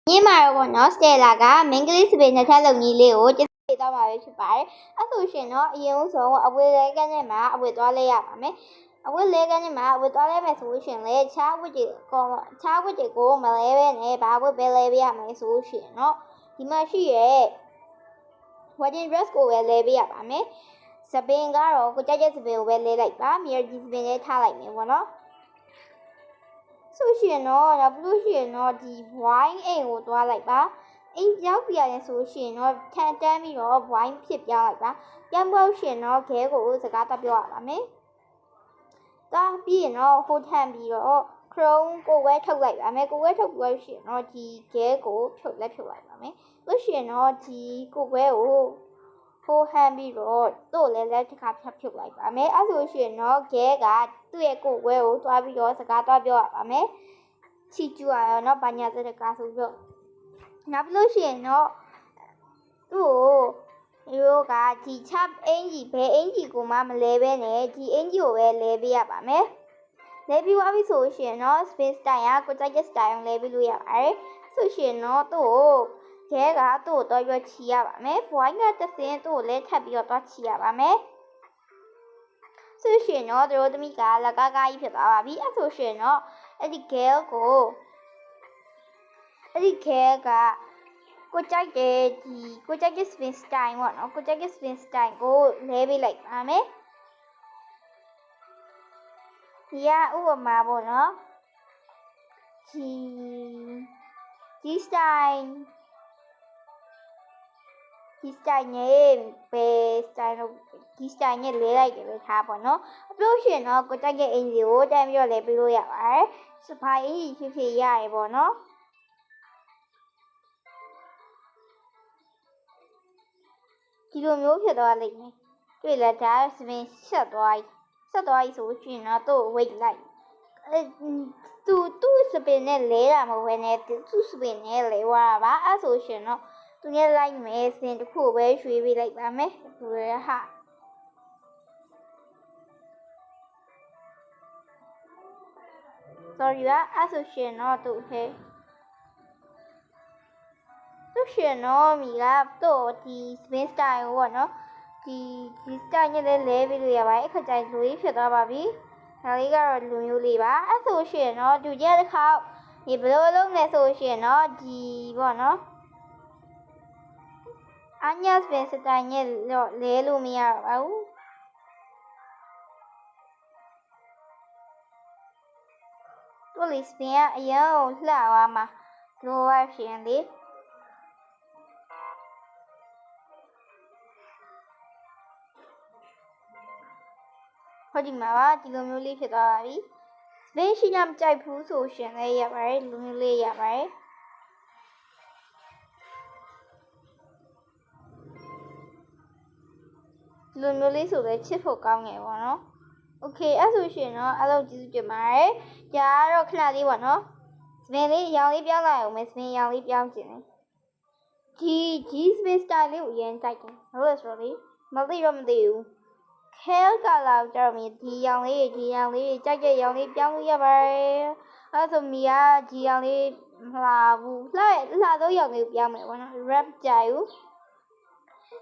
ညီမတို့ပေါ့နော်စတယ်လာကမင်္ဂလိစပင်နှစ်ထပ်လုံကြီးလေးကိုကျင်းပသွားမှာပဲဖြစ်ပါတယ်။အဲ့ဆိုရှင်တော့အရင်ဆုံးအဝေးလဲကန်းနဲ့မှာအဝေးသွားလဲရပါမယ်။အဝေးလဲကန်းနဲ့မှာအဝေးသွားလဲမယ်ဆိုရှင်လေခြားဝတ်တွေကိုမလဲပဲနဲ့ဘာဝတ်ပဲလဲပေးရမယ်ဆိုရှင်တော့ဒီမှာရှိရဲ့ wedding dress ကိုပဲလဲပေးရပါမယ်။စပင်ကတော့ကိုကြိုက်တဲ့စပင်ကိုပဲလဲလိုက်ပါ။မြေကြီးစပင်လေးထားလိုက်မယ်ပေါ့နော်။ဆိုရှင်တော့ဒါပြီးလို့ရှိရင်တော့ဒီ wine အိမ်ကိုသွားလိုက်ပါအိမ်ရောက်ပြရတယ်ဆိုရှင်တော့ထန်တန်းပြီးတော့ wine ဖြစ်ပြောင်းလိုက်ပါပြောင်းပြောင်းရှင်တော့ခဲကိုစကားတက်ပြောရပါမယ်တာပြီးရင်တော့ဟိုထန်ပြီးတော့ crown ကိုဝဲထုတ်လိုက်ပါမယ်ကိုဝဲထုတ်ပြီးရှင်တော့ဒီခဲကိုဖြုတ်လိုက်ပါမယ်လို့ရှင်တော့ဒီကိုဝဲကိုဟိုဟန်ပြီးတော့တို့လည်းလက်တစ်ခါဖြုတ်လိုက်ပါမယ်အဲ့ဆိုရှင်တော့ခဲကသူ့ရဲ့ကိုဝဲကိုတွားပြီးတော့စကားတွားပြောရပါမယ်ချီကျူရအောင်နော်ဘာညာစတဲ့ကားဆိုပြီးတော့နောက်ပြီးလို့ရှိရင်တော့သူ့ကိုရိုးကဒီချပ်အင်ကြီးဘယ်အင်ကြီးကိုမှမလဲပဲနဲ့ဒီအင်ကြီးကိုပဲလဲပေးရပါမယ်လဲပြီးသွားပြီဆိုရှင်တော့ space style ကိုကြိုက်တဲ့ style လဲပြီးလို့ရပါတယ်ဆိုရှင်တော့သူ့ကိုခဲကသူ့ကိုတော့ရွချီရပါမယ်ဘွိုင်းကတစင်းသူ့ကိုလဲထပ်ပြီးတော့ချီရပါမယ်ဆိုရှင်တော့တို့သမီးကလကကားကြီးဖြစ်သွားပါပြီအဲ့ဆိုရှင်တော့အဲ့ဒီ girl ကိုအဲ့ဒီ girl ကကိုကြိုက်တဲ့ဒီကိုကြိုက်တဲ့ spin style ပေါ့နော်ကိုကြိုက်တဲ့ spin style ကိုလဲပေးလိုက်ပါမယ်ဒီကဥပမာပေါ့နော်ဒီ style နဲ့ဘယ် style လို့ဒီ style နဲ့လဲလိုက်တယ်ပဲထားပေါ့နော်အပြောရှင်တော့ကိုကြိုက်တဲ့အင်ဂျီကိုတန်းပြီးတော့လဲပေးလို့ရပါတယ်စပိုင်အင်ဂျီဖြစ်ရတယ်ပေါ့နော်ဒီလိုမျိုးဖြစ်သွားလိမ့်မယ်တွေ့လားဒါစပင်ဆက်သွားပြီဆိုရှင်တော့သူ့ weight လိုက်သူ့စပင်နဲ့လဲတာမဟုတ်ဘဲနဲ့သူ့စပင်နဲ့လဲသွားတာပါအဲ့ဆိုရှင်တော့သူနဲ့လိုက်မယ်စင်တစ်ခုပဲရွှေ့ပေးလိုက်ပါမယ်သူရဟာsorry ပါအဲ့ဆိုရှင်တော့သူဟဲ့သူရှင်တော့မိကတော့ဒီ spin style ကိုပေါ့နော်ဒီ style နဲ့လဲပေးလို့ရပါတယ်အခါကျရင်လူကြီးဖြစ်သွားပါပြီဒါလေးကတော့လူမျိုးလေးပါအဲ့ဆိုရှင်တော့သူကျတစ်ခါဒီဘလို့လုံးလဲဆိုရှင်တော့ဒီပေါ့နော်အညာ spin style နဲ့လဲလို့မရပါဘူးတို့လေး spin ကအရင်ကိုလှသွားမှာလိုရရှင်လေးဟုတ်ဒီမှာပါဒီလိုမျိုးလေးဖြစ်သွားပါပြီစပင်းရှိမှမကြိုက်ဘူးဆိုရှင်လည်းရပါတယ်လူမျိုးလေးရပါတယ်လူမျိုးလေးဆိုလည်းချစ်ဖို့ကောင်းငယ်ပေါ့နော်โอเคအဲ့ဆိုရှင်တော့အားလုံးကျေးဇူးတင်ပါတယ်ကြာတော့ခဏလေးပေါ့နော်စပင်းလေးရောင်လေးပြောင်းလိုက်အောင်မယ်စပင်းရောင်လေးပြောင်းခြင်းလေဒီ space style လေးကိုအရင်တိုက်တယ်ဟုတ်လားဆိုတော့လေမသိဘူးခဲကလာကြတော့မြေဒီရောင်လေးကြိုက်တဲ့ရောင်လေးပြောင်းလို့ရပါတယ်အဲ့ဆိုမီကဒီရောင်လေးမလာဘူးလှတော့ရောင်လေးပြောင်းမယ်ပေါ့နော် wrap ကြိုက်ဘူး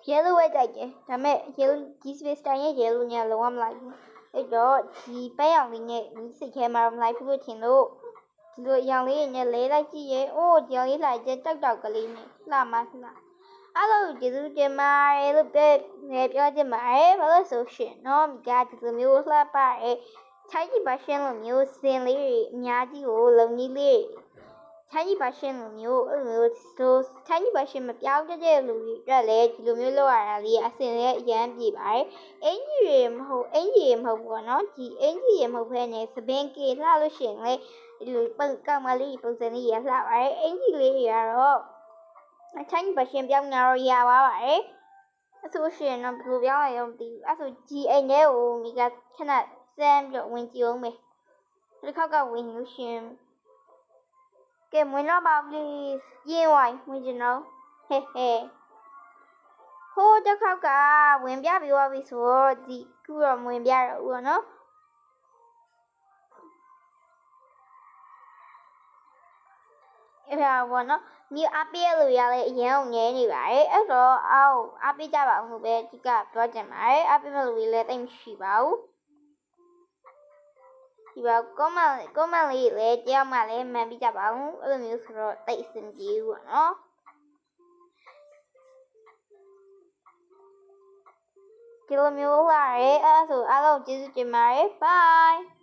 yellow ပဲကြိုက်တယ်ဒါပေမဲ့ yellow ဒီ space style ရဲ့ yellow ညာလုံးဝမလိုက်ဘူးအဲ့တော့ဒီပန်းရောင်လေးနဲ့ဒီစိတ်ခဲမှာမလိုက်ဘူးလို့ထင်လို့ဒီလိုရောင်လေးနဲ့လဲလိုက်ကြည့်ရဲ့အိုးဒီရောင်လေးလာကျတောက်ကလေးနဲ့လှအားလုံးကျေးဇူးတင်ပါတယ်လို့ပြောချင်ပါတယ်ဘာလို့ဆိုရှင်နော်မိကဒီလိုမျိုးလှပတဲ့ချိုင်းကြီးပါရှင်လိုမျိုးစင်လေးတွေအများကြီးကိုလုံကြီးလေးချိုင်းကြီးပါရှင်လိုမျိုးအဲ့လိုဆိုချိုင်းကြီးပါရှင်မပြောင်းတဲ့လူတွေအတွက်လည်းဒီလိုမျိုးလုပ်ရတာလေးအစင်လေးအရန်ပြေပါတယ်အင်ကြီးရေမဟုတ်ဘူးနော်ဒီအင်ကြီးရေမဟုတ်ဘဲနဲ့စပင်းကေလှလို့ရှင်လေဒီလိုကောင်မလေးပုံစံလေးရလှပါတယ်အင်ကြီးလေးတွေကတော့အချိုင်းပါရှင်ပြောင်းနေတော့ရပါပါတယ်အဆိုရှင်တော့ဘယ်လိုပြောင်းရအောင်မသိဘူးအဲ့ဆိုဒီအိမ်ထဲကိုမိကခဏစမ်းပြီးဝင်ကြည့်အောင်မယ်ဒီခေါက်ကဝင်လို့ရှင်ကဲဝင်တော့ပါ please ရင်ဝိုင်းဝင်ကြတော့ဟဲ့ဟိုတစ်ခေါက်ကဝင်ပြပြီးသွားပြီဆိုတော့ဒီခုတော့ဝင်ပြတော့ဦးနော်အဲ့ဒါဘောနော် မြေအားပေးရလို့ရလဲအရင်အောင်ငဲနေပါတယ်အဲ့တော့အားပေးကြပါအောင်လို့ပဲအဓိကပြောချင်ပါတယ်အားပေးမဲ့လူတွေလည်းတိတ်မရှိပါဘူးဒီပါ comment လေးလည်းတယောက်မှလည်းမှန်ပြကြပါဦးအဲ့လိုမျိုးဆိုတော့တိတ်အဆင်ပြေဘူးပေါ့နော်ဒီလိုမျိုးလာရဲအဲ့ဒါဆိုအားလုံးကျေးဇူးတင်ပါတယ် bye